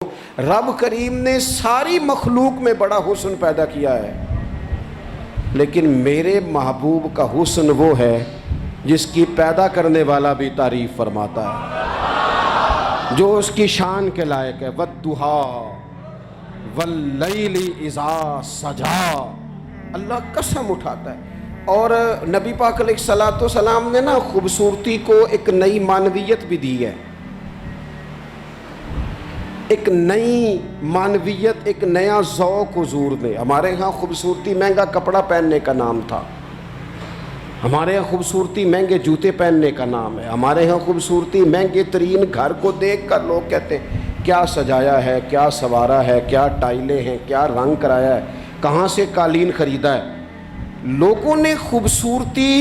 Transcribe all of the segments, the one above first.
رب کریم نے ساری مخلوق میں بڑا حسن پیدا کیا ہے، لیکن میرے محبوب کا حسن وہ ہے جس کی پیدا کرنے والا بھی تعریف فرماتا ہے، جو اس کی شان کے لائق ہے۔ وَالضُّحَىٰ وَاللَّيْلِ اِذَا سَجَىٰ، اللہ قسم اٹھاتا ہے۔ اور نبی پاک علیہ الصلوۃ والسلام نے نا خوبصورتی کو ایک نئی معنویت بھی دی ہے، ایک نئی معنویت، ایک نیا ذوق حضور نے۔ ہمارے ہاں خوبصورتی مہنگا کپڑا پہننے کا نام تھا، ہمارے ہاں خوبصورتی مہنگے جوتے پہننے کا نام ہے، ہمارے ہاں خوبصورتی مہنگے ترین گھر کو دیکھ کر لوگ کہتے ہیں کیا سجایا ہے، کیا سنوارا ہے، کیا ٹائلیں ہیں، کیا رنگ کرایا ہے، کہاں سے قالین خریدا ہے۔ لوگوں نے خوبصورتی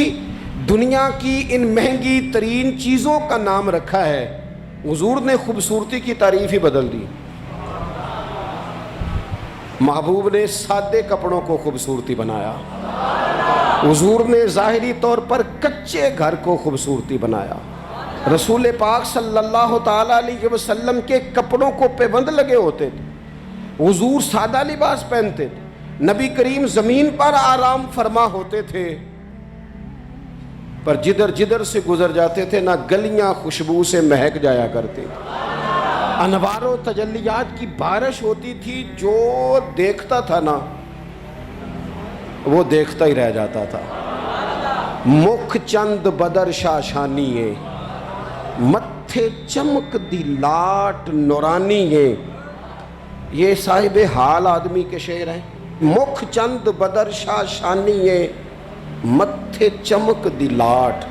دنیا کی ان مہنگی ترین چیزوں کا نام رکھا ہے، حضور نے خوبصورتی کی تعریف ہی بدل دی۔ محبوب نے سادے کپڑوں کو خوبصورتی بنایا، حضور نے ظاہری طور پر کچے گھر کو خوبصورتی بنایا۔ رسول پاک صلی اللہ تعالیٰ علیہ وسلم کے کپڑوں کو پیبند لگے ہوتے تھے، حضور سادہ لباس پہنتے تھے، نبی کریم زمین پر آرام فرما ہوتے تھے، پر جدھر جدھر سے گزر جاتے تھے نہ گلیاں خوشبو سے مہک جایا کرتی تھی، انوار و تجلیات کی بارش ہوتی تھی، جو دیکھتا تھا نا وہ دیکھتا ہی رہ جاتا تھا۔ مکھ چند بدر شاشانی متھے چمک دی لاٹ نورانی یہ صاحب حال آدمی کے شعر ہیں۔ مکھ چند بدر شاشانی متھے چمک دی لاٹ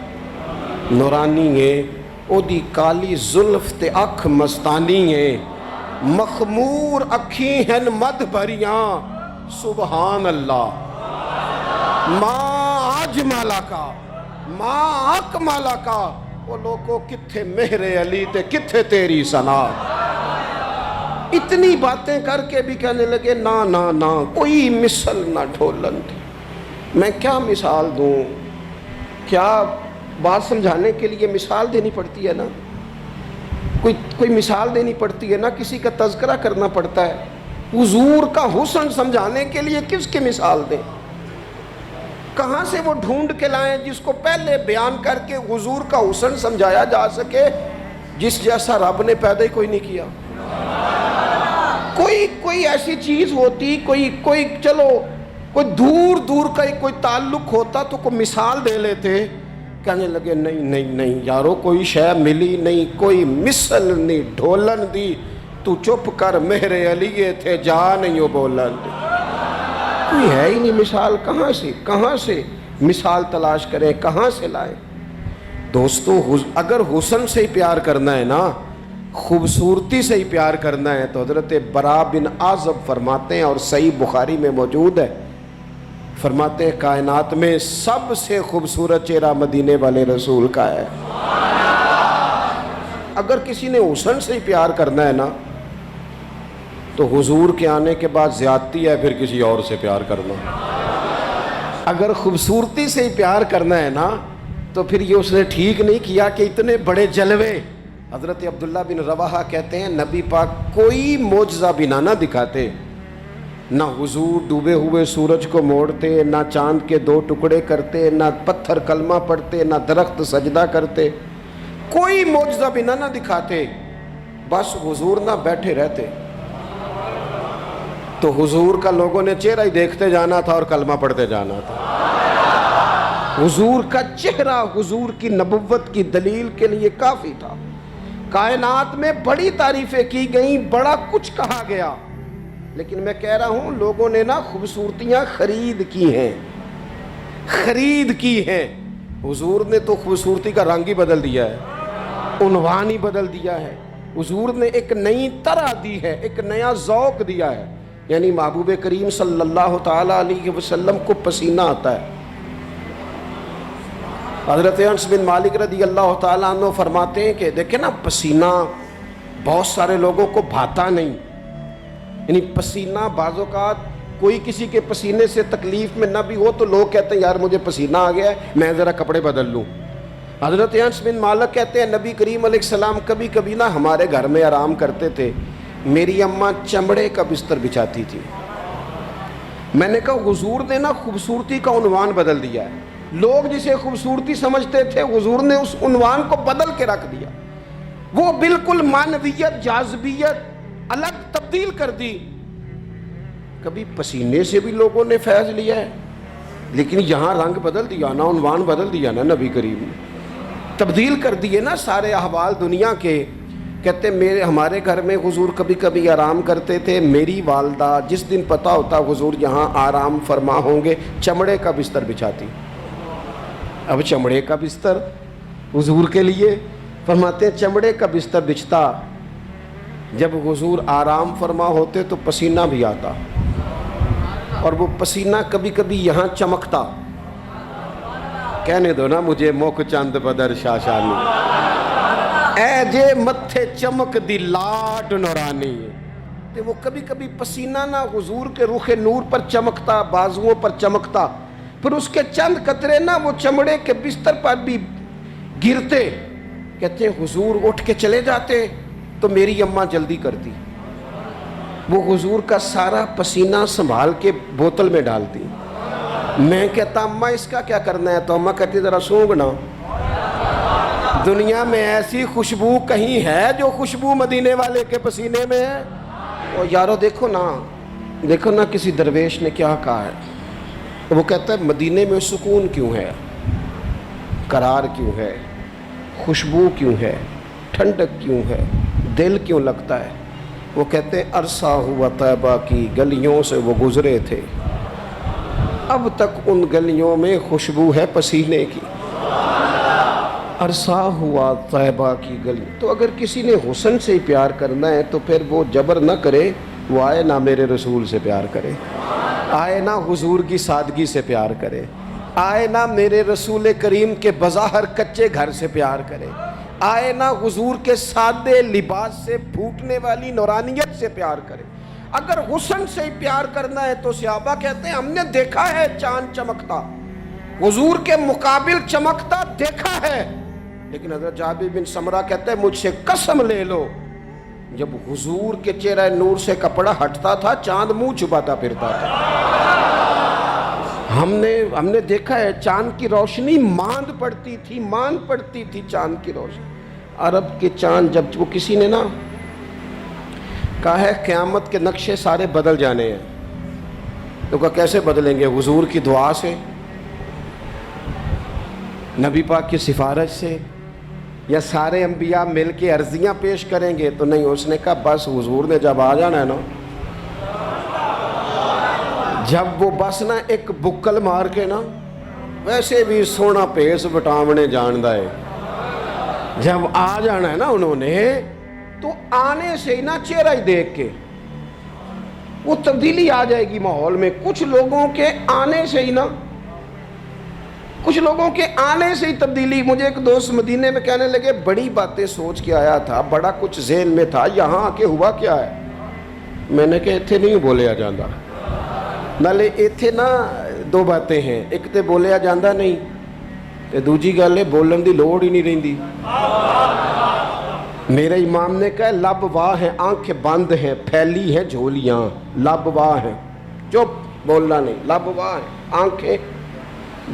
نورانی او دی کالی زلف تے اکھ مستانی مخمور اکھی ہن مد بھریاں سبحان اللہ۔ ماں اجمالا کا ماں اکمالا کا، وہ لوگوں کتھے مہر علی تے کتھے تیری ثنا۔ اتنی باتیں کر کے بھی کہنے لگے نا نا نا کوئی مثل نہ ڈھولن تھی۔ میں کیا مثال دوں؟ کیا بات سمجھانے کے لیے مثال دینی پڑتی ہے نا، کوئی مثال دینی پڑتی ہے نا، کسی کا تذکرہ کرنا پڑتا ہے۔ حضور کا حسن سمجھانے کے لیے کس کی مثال دیں؟ کہاں سے وہ ڈھونڈ کے لائیں جس کو پہلے بیان کر کے حضور کا حسن سمجھایا جا سکے، جس جیسا رب نے پیدا ہی کوئی نہیں کیا۔ کوئی ایسی چیز ہوتی، کوئی چلو کوئی دور دور کا کوئی تعلق ہوتا تو کوئی مثال دے لیتے۔ کہنے لگے نہیں یارو کوئی شے ملی نہیں، کوئی مثل نہیں ڈھولن دی، تو چپ کر مہر علی تھے جا نہیں ہو بولن دی۔ کوئی ہے ہی نہیں مثال، کہاں سے مثال تلاش کریں، کہاں سے لائیں؟ دوستو اگر حسن سے ہی پیار کرنا ہے نا، خوبصورتی سے ہی پیار کرنا ہے، تو حضرت برا بن عازب فرماتے ہیں اور صحیح بخاری میں موجود ہے، فرماتے ہیں کائنات میں سب سے خوبصورت چہرہ مدینے والے رسول کا ہے۔ اگر کسی نے حسن سے ہی پیار کرنا ہے نا تو حضور کے آنے کے بعد زیادتی ہے پھر کسی اور سے پیار کرنا۔ اگر خوبصورتی سے ہی پیار کرنا ہے نا تو پھر یہ اس نے ٹھیک نہیں کیا کہ اتنے بڑے جلوے۔ حضرت عبداللہ بن رواحہ کہتے ہیں نبی پاک کوئی معجزہ بنا نہ دکھاتے، نہ حضور ڈوبے ہوئے سورج کو موڑتے، نہ چاند کے 2 ٹکڑے کرتے، نہ پتھر کلمہ پڑھتے، نہ درخت سجدہ کرتے، کوئی معجزہ بنا نہ دکھاتے، بس حضور نہ بیٹھے رہتے تو حضور کا لوگوں نے چہرہ ہی دیکھتے جانا تھا اور کلمہ پڑھتے جانا تھا۔ حضور کا چہرہ حضور کی نبوت کی دلیل کے لیے کافی تھا۔ کائنات میں بڑی تعریفیں کی گئیں، بڑا کچھ کہا گیا، لیکن میں کہہ رہا ہوں لوگوں نے نا خوبصورتیاں خرید کی ہیں۔ حضور نے تو خوبصورتی کا رنگ ہی بدل دیا ہے، عنوان ہی بدل دیا ہے۔ حضور نے ایک نئی طرح دی ہے، ایک نیا ذوق دیا ہے، یعنی محبوب کریم صلی اللہ تعالیٰ علیہ وسلم کو پسینہ آتا ہے۔ حضرت انس بن مالک رضی اللہ تعالیٰ عنہ فرماتے ہیں کہ دیکھیں نا پسینہ بہت سارے لوگوں کو بھاتا نہیں، یعنی پسینہ بعض اوقات کوئی کسی کے پسینے سے تکلیف میں نہ بھی ہو تو لوگ کہتے ہیں یار مجھے پسینہ آ گیا ہے میں ذرا کپڑے بدل لوں۔ حضرت انس بن مالک کہتے ہیں نبی کریم علیہ السلام کبھی کبھی نا ہمارے گھر میں آرام کرتے تھے، میری اماں چمڑے کا بستر بچھاتی تھی. میں نے کہا حضور نے نا خوبصورتی کا عنوان بدل دیا ہے. لوگ جسے خوبصورتی سمجھتے تھے حضور نے اس عنوان کو بدل کے رکھ دیا. وہ بالکل معنویت جاذبیت الگ تبدیل کر دی. کبھی پسینے سے بھی لوگوں نے فیض لیا ہے، لیکن یہاں رنگ بدل دیا نا، عنوان بدل دیا نا. نبی کریم نے تبدیل کر دیے نا سارے احوال دنیا کے. کہتے ہمارے گھر میں حضور کبھی کبھی آرام کرتے تھے. میری والدہ جس دن پتہ ہوتا حضور یہاں آرام فرما ہوں گے چمڑے کا بستر بچھاتی. اب چمڑے کا بستر حضور کے لیے، فرماتے ہیں چمڑے کا بستر بچھتا. جب حضور آرام فرما ہوتے تو پسینہ بھی آتا، اور وہ پسینہ کبھی کبھی یہاں چمکتا. کہنے دو نا مجھے موک چند بدر شاشانی، اے جے متھے چمک دی لاڈ نورانی. وہ کبھی کبھی پسینہ نہ حضور کے رخ نور پر چمکتا، بازوؤں پر چمکتا، پھر اس کے چند قطرے نہ وہ چمڑے کے بستر پر بھی گرتے. کہتے ہیں حضور اٹھ کے چلے جاتے تو میری اماں جلدی کرتی، وہ حضور کا سارا پسینہ سنبھال کے بوتل میں ڈالتی. میں کہتا اماں اس کا کیا کرنا ہے؟ تو اماں کہتی ذرا سونگنا. دنیا میں ایسی خوشبو کہیں ہے جو خوشبو مدینے والے کے پسینے میں ہے؟ اور یارو دیکھو نا کسی درویش نے کیا کہا ہے. وہ کہتا ہے مدینے میں سکون کیوں ہے، قرار کیوں ہے، خوشبو کیوں ہے، ٹھنڈک کیوں ہے، دل کیوں لگتا ہے. وہ کہتے ہیں عرصہ ہوا طیبہ کی گلیوں سے وہ گزرے تھے، اب تک ان گلیوں میں خوشبو ہے پسینے کی. عرصہ ہوا طیبہ کی گلی. تو اگر کسی نے حسن سے ہی پیار کرنا ہے تو پھر وہ جبر نہ کرے، وہ آئے نہ میرے رسول سے پیار کرے، آئے نہ حضور کی سادگی سے پیار کرے، آئے نہ میرے رسول کریم کے بظاہر کچے گھر سے پیار کرے، آئے نہ حضور کے سادے لباس سے پھوٹنے والی نورانیت سے پیار کرے. اگر حسن سے ہی پیار کرنا ہے تو صحابہ کہتے ہیں ہم نے دیکھا ہے چاند چمکتا، حضور کے مقابل چمکتا دیکھا ہے. لیکن حضرت جابر بن سمرہ کہتے ہیں مجھ سے قسم لے لو جب حضور کے چہرہ نور سے کپڑا ہٹتا تھا چاند منہ چھپاتا پھرتا تھا. ہم نے دیکھا ہے چاند کی روشنی ماند پڑتی تھی چاند کی روشنی. عرب کے چاند جب وہ کسی نے نا کہا ہے قیامت کے نقشے سارے بدل جانے ہیں، تو کہا کیسے بدلیں گے؟ حضور کی دعا سے، نبی پاک کی سفارش سے، یا سارے انبیاء مل کے عرضیاں پیش کریں گے؟ تو نہیں. اس نے کہا بس حضور نے جب آ جانا ہے نا، جب وہ بس نا ایک بکل مار کے نا، ویسے بھی سونا پیس وٹامنے جاندہ ہے، جب آ جانا ہے نا انہوں نے، تو آنے سے ہی نا چہرہ ہی دیکھ کے وہ تبدیلی آ جائے گی ماحول میں. کچھ لوگوں کے آنے سے ہی تبدیلی. مجھے ایک دوست مدینے میں کہنے لگے بڑی باتیں سوچ کے آیا تھا، بڑا کچھ ذہن میں تھا، یہاں آ کے ہوا کیا ہے؟ میں نے کہا اتھے نہیں بولیا جاندہ. نالے اتھے نا دو باتیں ہیں، ایک تے بولیا جاندہ نہیں تے دوجی گل ہے بولن دی لوڑ ہی نہیں رہندی. میرے امام نے کہا لب واہ ہیں آنکھیں بند ہیں پھیلی ہیں جھولیاں. لب واہ ہیں، چپ بولنا نہیں، لب واہ ہیں آنکھیں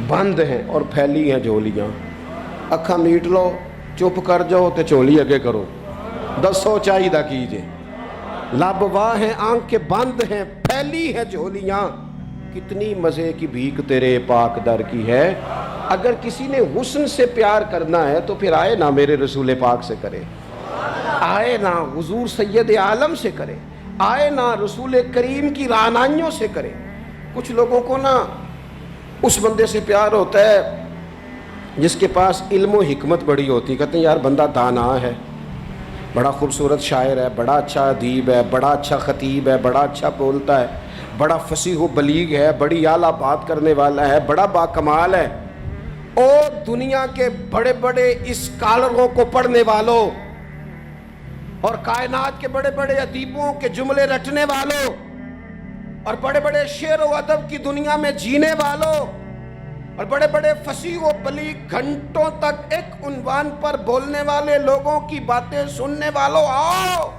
بند ہیں اور پھیلی ہیں جھولیاں. اکھا میٹ لو، چپ کر جاؤ تے چولی اگے کرو، دسو چاہیدہ کیجئے. لب واہ ہیں آنکھیں بند ہیں پھیلی ہیں جھولیاں، کتنی مزے کی بھیک تیرے پاک در کی ہے. اگر کسی نے حسن سے پیار کرنا ہے تو پھر آئے نہ میرے رسول پاک سے کرے، آئے نہ حضور سید عالم سے کرے، آئے نہ رسول کریم کی رعنائیوں سے کرے. کچھ لوگوں کو نا اس بندے سے پیار ہوتا ہے جس کے پاس علم و حکمت بڑی ہوتی. کہتے ہیں یار بندہ دانا ہے، بڑا خوبصورت شاعر ہے، بڑا اچھا ادیب ہے، بڑا اچھا خطیب ہے، بڑا اچھا بولتا ہے، بڑا فصیح و بلیغ ہے، بڑی اعلیٰ بات کرنے والا ہے، بڑا باکمال ہے. اور دنیا کے بڑے بڑے اسکالروں کو پڑھنے والوں اور کائنات کے بڑے بڑے ادیبوں کے جملے رٹنے والوں اور بڑے بڑے شعر و ادب کی دنیا میں جینے والوں اور بڑے بڑے فصیح و بلیغ گھنٹوں تک ایک عنوان پر بولنے والے لوگوں کی باتیں سننے والوں، آؤ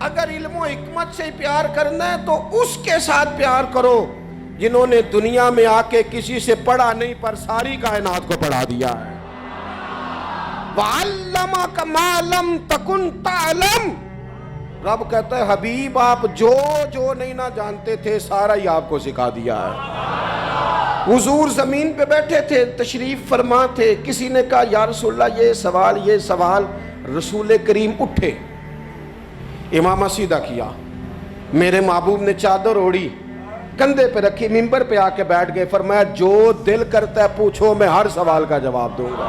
اگر علم و حکمت سے پیار کرنا ہے تو اس کے ساتھ پیار کرو جنہوں نے دنیا میں آ کے کسی سے پڑھا نہیں پر ساری کائنات کو پڑھا دیا ہے. وَعَلَّمَكَ مَا لَمْ تَكُنْ تَعْلَمْ. رب کہتا ہے حبیب آپ جو نہیں نہ جانتے تھے سارا ہی آپ کو سکھا دیا ہے. حضور زمین پہ بیٹھے تھے, تشریف فرما تھے, کسی نے کہا یا رسول اللہ یہ سوال. رسول کریم اٹھے, امامہ سیدھا کیا, میرے محبوب نے چادر اوڑھی, کندھے پہ رکھی, ممبر پہ آ کے بیٹھ گئے, فرمایا جو دل کرتا ہے پوچھو, میں ہر سوال کا جواب دوں گا.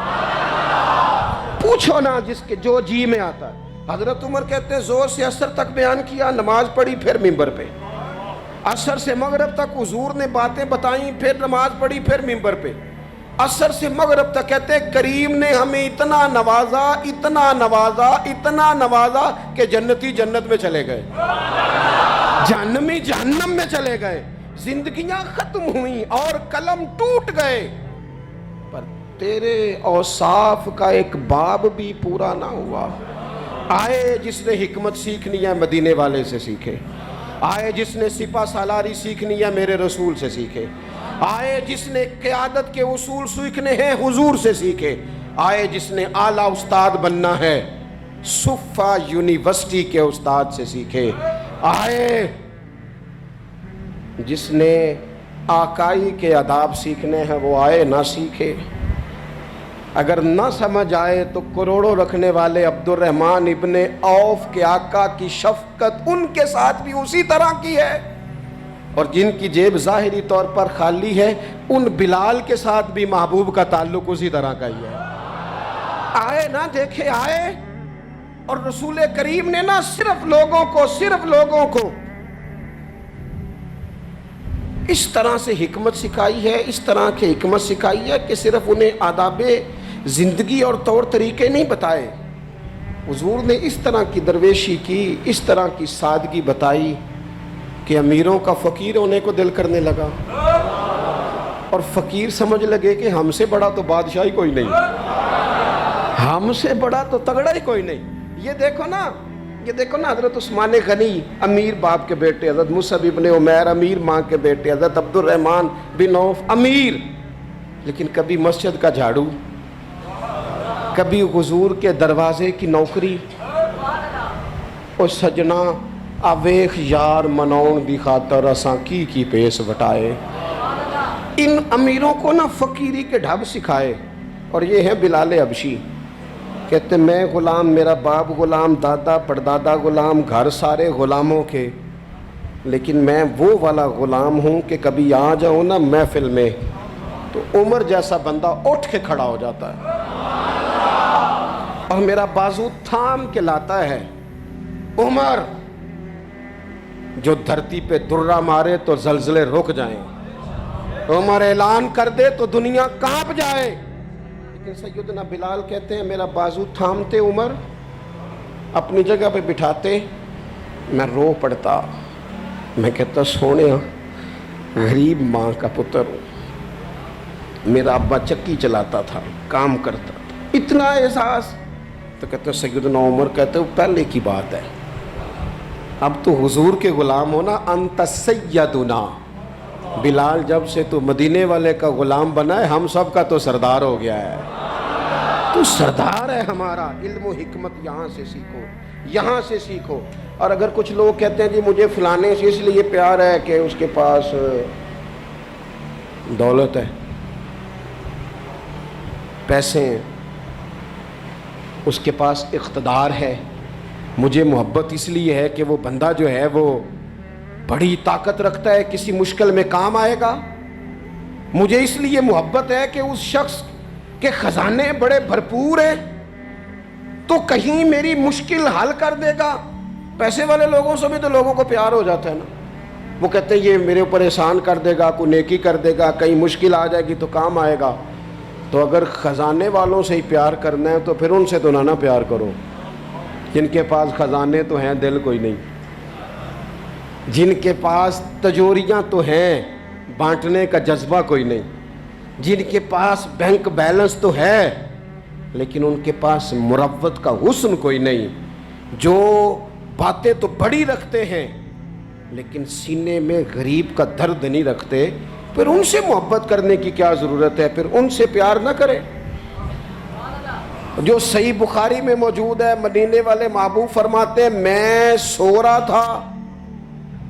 پوچھو نا جس کے جو جی میں آتا ہے. حضرت عمر کہتے ہیں زور سے عصر تک بیان کیا, نماز پڑھی, پھر ممبر پہ. عصر سے مغرب تک حضور نے باتیں بتائیں, پھر نماز پڑھی, پھر ممبر پہ. عصر سے مغرب تک کہتے ہیں کریم نے ہمیں اتنا نوازا کہ جنتی جنت میں چلے گئے, جہنمی جہنم میں چلے گئے, زندگیاں ختم ہوئیں اور قلم ٹوٹ گئے, پر تیرے اوصاف کا ایک باب بھی پورا نہ ہوا. آئے جس نے حکمت سیکھنی ہے مدینے والے سے سیکھے, آئے جس نے سپہ سالاری سیکھنی ہے میرے رسول سے سیکھے, آئے جس نے قیادت کے اصول سیکھنے ہیں حضور سے سیکھے, آئے جس نے اعلیٰ استاد بننا ہے صفہ یونیورسٹی کے استاد سے سیکھے, آئے جس نے آقائی کے آداب سیکھنے ہیں وہ آئے نہ سیکھے. اگر نہ سمجھ آئے تو کروڑوں رکھنے والے عبد الرحمن ابن عوف کے آقا کی شفقت ان کے ساتھ بھی اسی طرح کی ہے, اور جن کی جیب ظاہری طور پر خالی ہے ان بلال کے ساتھ بھی محبوب کا تعلق اسی طرح کا ہی ہے. آئے نہ دیکھے آئے, اور رسول کریم نے نہ صرف لوگوں کو اس طرح سے حکمت سکھائی ہے, اس طرح کی حکمت سکھائی ہے کہ صرف انہیں آداب زندگی اور طور طریقے نہیں بتائے, حضور نے اس طرح کی درویشی کی, اس طرح کی سادگی بتائی کہ امیروں کا فقیر ہونے کو دل کرنے لگا, اور فقیر سمجھ لگے کہ ہم سے بڑا تو بادشاہی کوئی نہیں, ہم سے بڑا تو تگڑا ہی کوئی نہیں. یہ دیکھو نا حضرت عثمان غنی امیر باپ کے بیٹے, حضرت مصعب ابن عمیر امیر ماں کے بیٹے, حضرت عبد الرحمن بن عوف امیر, لیکن کبھی مسجد کا جھاڑو, کبھی حضور کے دروازے کی نوکری. او سجنا آویخ یار مناؤن دی خاطر اساں کی پیس وٹائے. ان امیروں کو نا فقیری کے ڈھب سکھائے. اور یہ ہے بلال حبشی, کہتے میں غلام, میرا باپ غلام, دادا پردادا غلام, گھر سارے غلاموں کے, لیکن میں وہ والا غلام ہوں کہ کبھی آ جاؤں نا محفل میں تو عمر جیسا بندہ اٹھ کے کھڑا ہو جاتا ہے اور میرا بازو تھام کے لاتا ہے. عمر جو دھرتی پہ درہ مارے تو زلزلے رک جائیں, عمر اعلان کر دے تو دنیا کانپ جائے. لیکن سیدنا بلال کہتے ہیں میرا بازو تھامتے عمر, اپنی جگہ پہ بٹھاتے, میں رو پڑتا, میں کہتا سونیا غریب ماں کا پتر ہوں, میرا ابا چکی چلاتا تھا, کام کرتا تھا, اتنا احساس. تو کہتے سیدنا عمر کہتے پہلے کی بات ہے, اب تو حضور کے غلام ہونا, انت سیدنا بلال, جب سے تو مدینے والے کا غلام بنا ہے ہم سب کا تو سردار ہو گیا ہے, تو سردار ہے ہمارا. علم و حکمت یہاں سے سیکھو, یہاں سے سیکھو. اور اگر کچھ لوگ کہتے ہیں جی مجھے فلانے سے اس لیے پیار ہے کہ اس کے پاس دولت ہے, پیسے ہیں, اس کے پاس اقتدار ہے, مجھے محبت اس لیے ہے کہ وہ بندہ جو ہے وہ بڑی طاقت رکھتا ہے, کسی مشکل میں کام آئے گا, مجھے اس لیے محبت ہے کہ اس شخص کے خزانے بڑے بھرپور ہیں تو کہیں میری مشکل حل کر دے گا. پیسے والے لوگوں سے بھی تو لوگوں کو پیار ہو جاتا ہے نا, وہ کہتے ہیں یہ میرے اوپر احسان کر دے گا, کوئی نیکی کر دے گا, کہیں مشکل آ جائے گی تو کام آئے گا. تو اگر خزانے والوں سے ہی پیار کرنا ہے تو پھر ان سے تو نہ پیار کرو, جن کے پاس خزانے تو ہیں دل کوئی نہیں, جن کے پاس تجوریاں تو ہیں بانٹنے کا جذبہ کوئی نہیں, جن کے پاس بینک بیلنس تو ہے لیکن ان کے پاس مروت کا حسن کوئی نہیں, جو باتیں تو بڑی رکھتے ہیں لیکن سینے میں غریب کا درد نہیں رکھتے، پھر ان سے محبت کرنے کی کیا ضرورت ہے؟ پھر ان سے پیار نہ کرے۔ جو صحیح بخاری میں موجود ہے، مدینے والے محبوب فرماتے ہیں میں سو رہا تھا،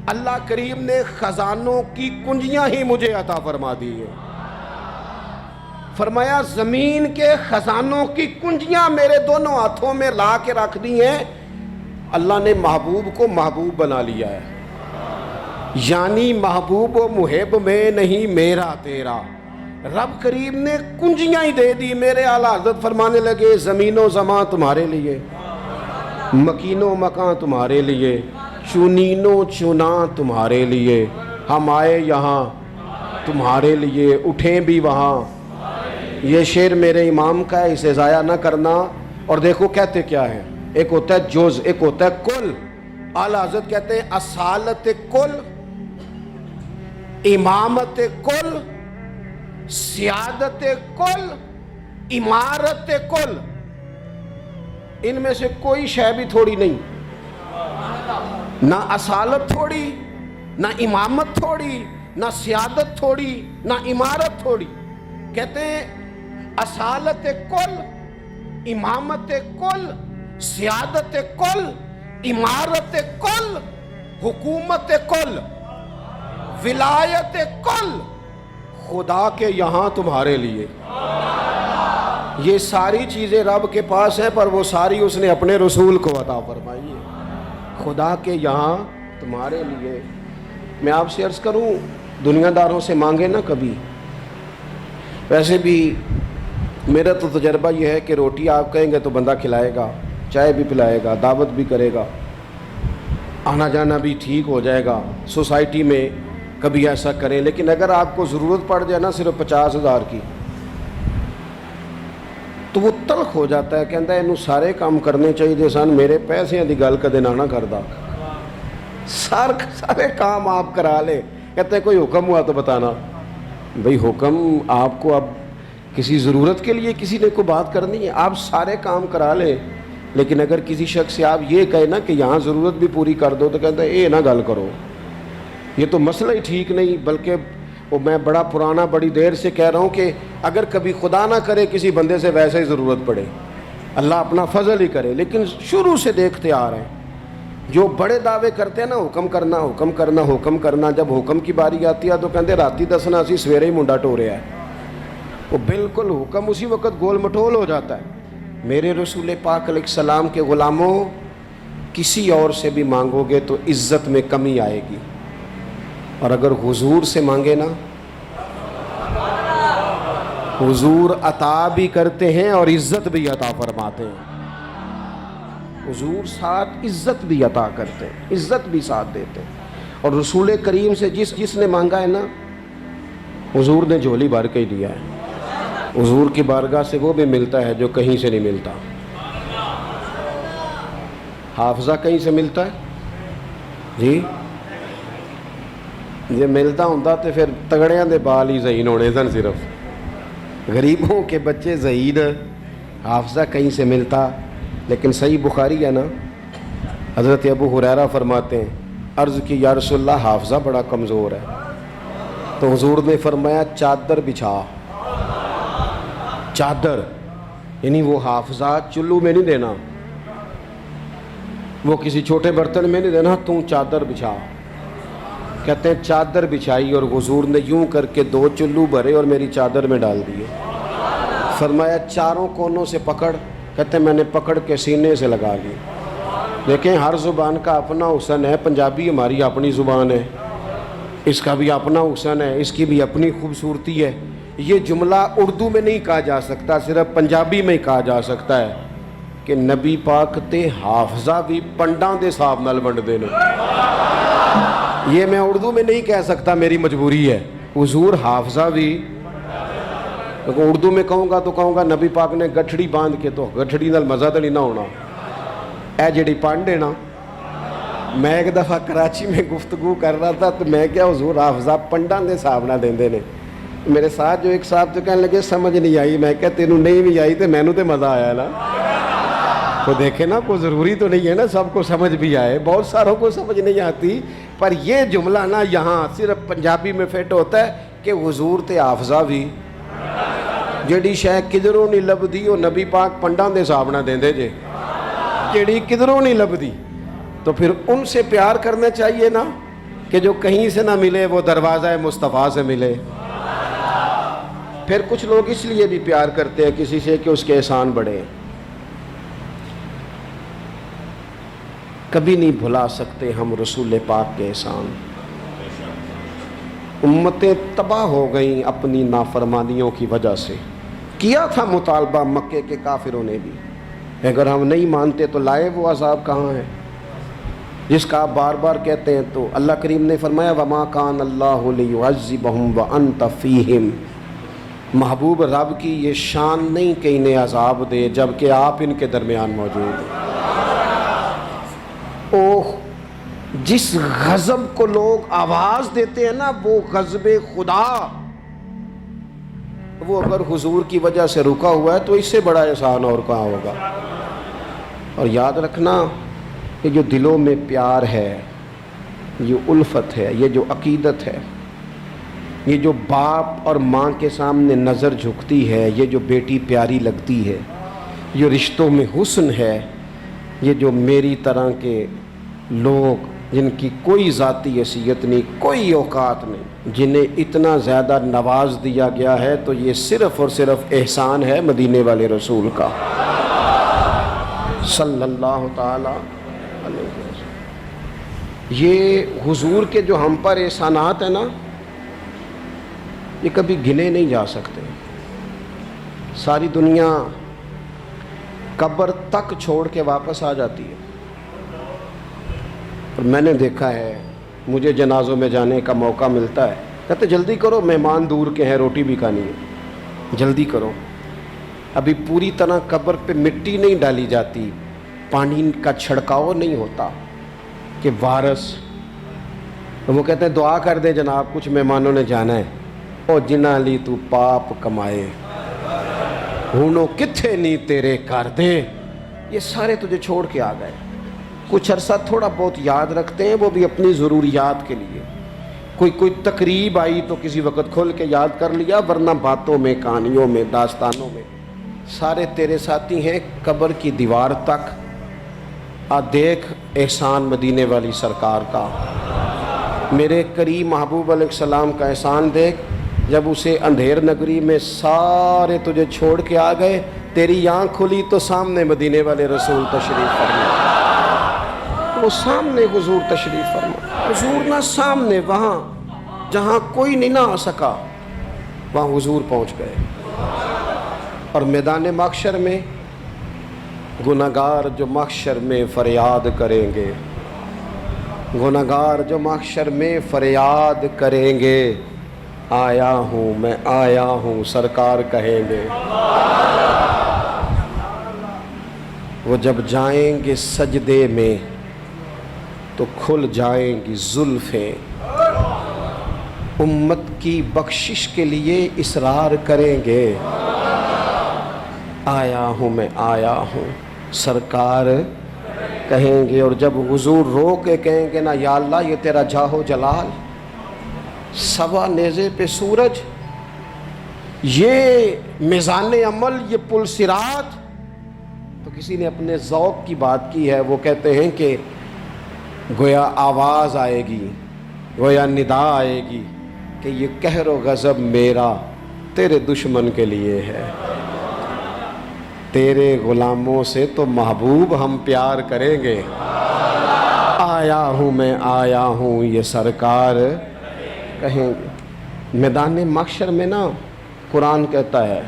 اللہ کریم نے خزانوں کی کنجیاں ہی مجھے عطا فرما دی ہیں۔ فرمایا زمین کے خزانوں کی کنجیاں میرے دونوں ہاتھوں میں لا کے رکھ دی ہیں، اللہ نے محبوب کو محبوب بنا لیا ہے، یعنی محبوب و محب میں نہیں میرا تیرا۔ رب کریم نے کنجیاں ہی دے دی۔ میرے اعلیٰ حضرت فرمانے لگے زمین و زمان تمہارے لیے، مکین و مکان تمہارے لیے، چنین و چنا تمہارے لیے، ہم آئے یہاں تمہارے لیے، اٹھیں بھی وہاں۔ یہ شعر میرے امام کا ہے، اسے ضائع نہ کرنا۔ اور دیکھو کہتے کیا ہے، ایک ہوتا ہے جز، ایک ہوتا ہے کل۔ اعلیٰ حضرت کہتے ہیں اصالت کل، امامت کل، سیادت کل، امارت کل، ان میں سے کوئی شے بھی تھوڑی نہیں، نہ اصالت تھوڑی، نہ امامت تھوڑی، نہ سیادت تھوڑی، نہ امارت تھوڑی۔ کہتے ہیں اصالت کل، امامت کل، سیادت کل، امارت کل، حکومت کل، ولایت کل، خدا کے یہاں تمہارے لیے۔ یہ ساری چیزیں رب کے پاس ہے، پر وہ ساری اس نے اپنے رسول کو عطا فرمائی ہے، خدا کے یہاں تمہارے لیے۔ میں آپ سے عرض کروں، دنیا داروں سے مانگے نہ کبھی۔ ویسے بھی میرا تو تجربہ یہ ہے کہ روٹی آپ کہیں گے تو بندہ کھلائے گا، چائے بھی پلائے گا، دعوت بھی کرے گا، آنا جانا بھی ٹھیک ہو جائے گا، سوسائٹی میں کبھی ایسا کریں۔ لیکن اگر آپ کو ضرورت پڑ جائے نا صرف 50,000 کی، تو وہ تلخ ہو جاتا ہے، کہتا ہے انہوں سارے کام کرنے چاہیے سن، میرے پیسے دی گل کدے نہ کردا، سارے کام آپ کرا لے۔ کہتے ہیں کوئی حکم ہوا تو بتانا۔ بھئی حکم آپ کو اب کسی ضرورت کے لیے کسی نے کوئی بات کرنی ہے، آپ سارے کام کرا لیں، لیکن اگر کسی شخص سے آپ یہ کہیں نا کہ یہاں ضرورت بھی پوری کر دو، تو کہتا ہے اے نہ گل کرو، یہ تو مسئلہ ہی ٹھیک نہیں۔ بلکہ وہ میں بڑا پرانا بڑی دیر سے کہہ رہا ہوں کہ اگر کبھی خدا نہ کرے کسی بندے سے ویسے ہی ضرورت پڑے، اللہ اپنا فضل ہی کرے، لیکن شروع سے دیکھتے آ رہے ہیں جو بڑے دعوے کرتے ہیں نا، حکم کرنا حکم کرنا حکم کرنا، جب حکم کی باری آتی ہے تو کہتے راتی دسنا اسی سویرے ہی منڈا ٹوریا ہے، وہ بالکل حکم اسی وقت گول مٹول ہو جاتا ہے۔ میرے رسول پاک علیہ السلام کے غلاموں، کسی اور سے بھی مانگو گے تو عزت میں کمی آئے گی، اور اگر حضور سے مانگے نا، حضور عطا بھی کرتے ہیں اور عزت بھی عطا فرماتے ہیں۔ حضور ساتھ عزت بھی عطا کرتے ہیں، عزت بھی ساتھ دیتے ہیں۔ اور رسول کریم سے جس نے مانگا ہے نا، حضور نے جھولی بھر کے ہی دیا ہے۔ حضور کی بارگاہ سے وہ بھی ملتا ہے جو کہیں سے نہیں ملتا۔ حافظہ کہیں سے ملتا ہے جی؟ یہ ملتا ہوتا تو پھر تگڑیاں دے بال ہی ذہین ہونے سن، صرف غریبوں کے بچے ذہین۔ حافظہ کہیں سے ملتا، لیکن صحیح بخاری ہے نا، حضرت ابو ہریرہ فرماتے ہیں عرض کی یا رسول اللہ حافظہ بڑا کمزور ہے، تو حضور نے فرمایا چادر بچھا۔ چادر یعنی وہ حافظہ چلو میں نہیں دینا، وہ کسی چھوٹے برتن میں نہیں دینا، تم چادر بچھا۔ کہتے ہیں چادر بچھائی اور حضور نے یوں کر کے 2 چلو بھرے اور میری چادر میں ڈال دیے۔ فرمایا چاروں کونوں سے پکڑ، کہتے ہیں میں نے پکڑ کے سینے سے لگا لی۔ دیکھیں ہر زبان کا اپنا حسن ہے، پنجابی ہماری اپنی زبان ہے، اس کا بھی اپنا حسن ہے، اس کی بھی اپنی خوبصورتی ہے۔ یہ جملہ اردو میں نہیں کہا جا سکتا، صرف پنجابی میں ہی کہا جا سکتا ہے کہ نبی پاک تے حافظہ بھی پنڈاں دے صاحب نال ونڈ دے نے۔ یہ میں اردو میں نہیں کہہ سکتا، میری مجبوری ہے۔ حضور حافظہ بھی اردو میں کہوں گا تو کہوں گا نبی پاک نے گٹھڑی باندھ کے، تو گٹھڑی نال مزہ تو نہیں نہ ہونا۔ اے جڑی پانڈ ہے نا، میں ایک دفعہ کراچی میں گفتگو کر رہا تھا تو میں کیا حضور حافظہ پنڈاں دے صاحب نہ دیندے نے۔ میرے ساتھ جو ایک صاحب تو کہنے لگے سمجھ نہیں آئی، میں کہا تینوں نہیں بھی آئی تو مینوں تے مزہ آیا نا۔ تو دیکھیں نا، کوئی ضروری تو نہیں ہے نا سب کو سمجھ بھی آئے، بہت ساروں کو سمجھ نہیں آتی، پر یہ جملہ نا یہاں صرف پنجابی میں فٹ ہوتا ہے کہ حضور تے حافظہ بھی جیڑی شے کدھروں نہیں لبدی وہ نبی پاک پنڈاں دے حساب نہ دیندے جے، جیڑی کدھروں نہیں لبدی، تو پھر ان سے پیار کرنا چاہیے نا کہ جو کہیں سے نہ ملے وہ دروازہ مصطفیٰ سے ملے۔ پھر کچھ لوگ اس لیے بھی پیار کرتے ہیں کسی سے کہ اس کے احسان بڑھے، کبھی نہیں بھلا سکتے ہم رسول پاک کے احسان۔ امتیں تباہ ہو گئیں اپنی نافرمانیوں کی وجہ سے، کیا تھا مطالبہ مکے کے کافروں نے بھی، اگر ہم نہیں مانتے تو لائے وہ عذاب کہاں ہے جس کا آپ بار بار کہتے ہیں؟ تو اللہ کریم نے فرمایا وَمَا كَانَ اللَّهُ لِيُعَذِّبَهُمْ وَأَنْتَ فِيهِمْ، محبوب رب کی یہ شان نہیں کہ انہیں عذاب دے جبکہ آپ ان کے درمیان موجود ہیں۔ اوہ، جس غضب کو لوگ آواز دیتے ہیں نا وہ غضب خدا، وہ اگر حضور کی وجہ سے رکا ہوا ہے تو اس سے بڑا احسان اور کہاں ہوگا۔ اور یاد رکھنا یہ جو دلوں میں پیار ہے، یہ الفت ہے، یہ جو عقیدت ہے، یہ جو باپ اور ماں کے سامنے نظر جھکتی ہے، یہ جو بیٹی پیاری لگتی ہے، یہ رشتوں میں حسن ہے، یہ جو میری طرح کے لوگ جن کی کوئی ذاتی حیثیت نہیں، کوئی اوقات نہیں، جنہیں اتنا زیادہ نواز دیا گیا ہے، تو یہ صرف اور صرف احسان ہے مدینے والے رسول کا صلی اللہ تعالی علیہ وسلم۔ یہ حضور کے جو ہم پر احسانات ہیں نا، یہ کبھی گنے نہیں جا سکتے۔ ساری دنیا قبر تک چھوڑ کے واپس آ جاتی ہے، اور میں نے دیکھا ہے، مجھے جنازوں میں جانے کا موقع ملتا ہے، کہتے جلدی کرو مہمان دور کے ہیں، روٹی بھی کھانی ہے، جلدی کرو، ابھی پوری طرح قبر پہ مٹی نہیں ڈالی جاتی، پانی کا چھڑکاؤ نہیں ہوتا کہ وارث، وہ کہتے ہیں دعا کر دے جناب کچھ مہمانوں نے جانا ہے، او جنہ لی تو پاپ کمائے ہونو کتھے نہیں تیرے کر دے، یہ سارے تجھے چھوڑ کے آ گئے۔ کچھ عرصہ تھوڑا بہت یاد رکھتے ہیں، وہ بھی اپنی ضروریات کے لیے، کوئی تقریب آئی تو کسی وقت کھول کے یاد کر لیا، ورنہ باتوں میں، کہانیوں میں، داستانوں میں سارے تیرے ساتھی ہیں قبر کی دیوار تک۔ دیکھ احسان مدینے والی سرکار کا، میرے کریم محبوب علیہ السلام کا احسان دیکھ، جب اسے اندھیر نگری میں سارے تجھے چھوڑ کے آ گئے، تیری آنکھ کھلی تو سامنے مدینے والے رسول تشریف فرما، وہ سامنے حضور تشریف فرما، حضور نہ سامنے، وہاں جہاں کوئی نہیں نہ آ سکا وہاں حضور پہنچ گئے۔ اور میدان محشر میں گناہگار جو محشر میں فریاد کریں گے، گناہگار جو محشر میں فریاد کریں گے، آیا ہوں میں آیا ہوں سرکار کہیں گے، وہ جب جائیں گے سجدے میں تو کھل جائیں گی زلفیں، امت کی بخشش کے لیے اصرار کریں گے، آیا ہوں میں آیا ہوں سرکار کہیں گے۔ اور جب حضور رو کے کہیں گے نا یا اللہ یہ تیرا جاہو جلال، سوا نیزے پہ سورج، یہ میزان عمل، یہ پل صراط، تو کسی نے اپنے ذوق کی بات کی ہے، وہ کہتے ہیں کہ گویا آواز آئے گی، گویا ندا آئے گی کہ یہ قہر و غضب میرا تیرے دشمن کے لیے ہے، تیرے غلاموں سے تو محبوب ہم پیار کریں گے، آیا ہوں میں آیا ہوں یہ سرکار کہیں گے۔ میدان محشر میں نا قرآن کہتا ہے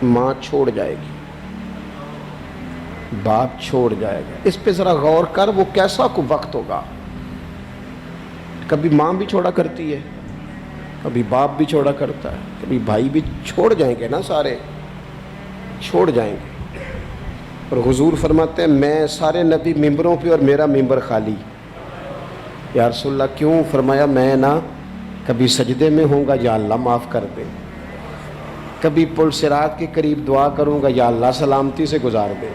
ماں چھوڑ جائے گی، باپ چھوڑ جائے گا، اس پہ ذرا غور کر، وہ کیسا کو وقت ہوگا۔ کبھی ماں بھی چھوڑا کرتی ہے، کبھی باپ بھی چھوڑا کرتا ہے، کبھی بھائی بھی چھوڑ جائیں گے نا، سارے چھوڑ جائیں گے۔ اور حضور فرماتے ہیں میں سارے نبی ممبروں پہ اور میرا ممبر خالی۔ یا رسول اللہ کیوں؟ فرمایا میں نا کبھی سجدے میں ہوں گا یا اللہ معاف کر دے، کبھی پل صراط کے قریب دعا کروں گا یا اللہ سلامتی سے گزار دے،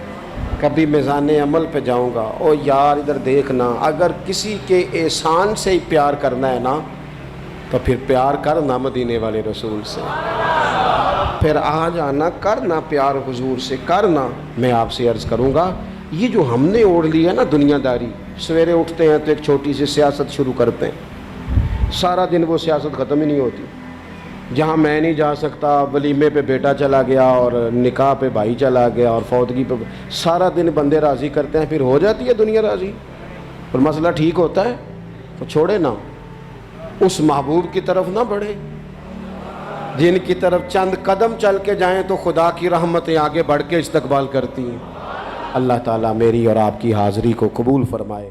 کبھی میزان عمل پہ جاؤں گا، او یار ادھر دیکھنا، اگر کسی کے احسان سے ہی پیار کرنا ہے نا تو پھر پیار کرنا مدینے والے رسول سے، پھر آ جانا کرنا پیار حضور سے کرنا۔ میں آپ سے عرض کروں گا یہ جو ہم نے اوڑھ لی ہے نا دنیا داری، سویرے اٹھتے ہیں تو ایک چھوٹی سی سیاست شروع کرتے ہیں، سارا دن وہ سیاست ختم ہی نہیں ہوتی، جہاں میں نہیں جا سکتا ولیمے پہ بیٹا چلا گیا اور نکاح پہ بھائی چلا گیا اور فوتگی پہ سارا دن بندے راضی کرتے ہیں، پھر ہو جاتی ہے دنیا راضی اور مسئلہ ٹھیک ہوتا ہے تو چھوڑے نا، اس محبوب کی طرف نہ بڑھے جن کی طرف چند قدم چل کے جائیں تو خدا کی رحمتیں آگے بڑھ کے استقبال کرتی ہیں۔ اللہ تعالیٰ میری اور آپ کی حاضری کو قبول فرمائے۔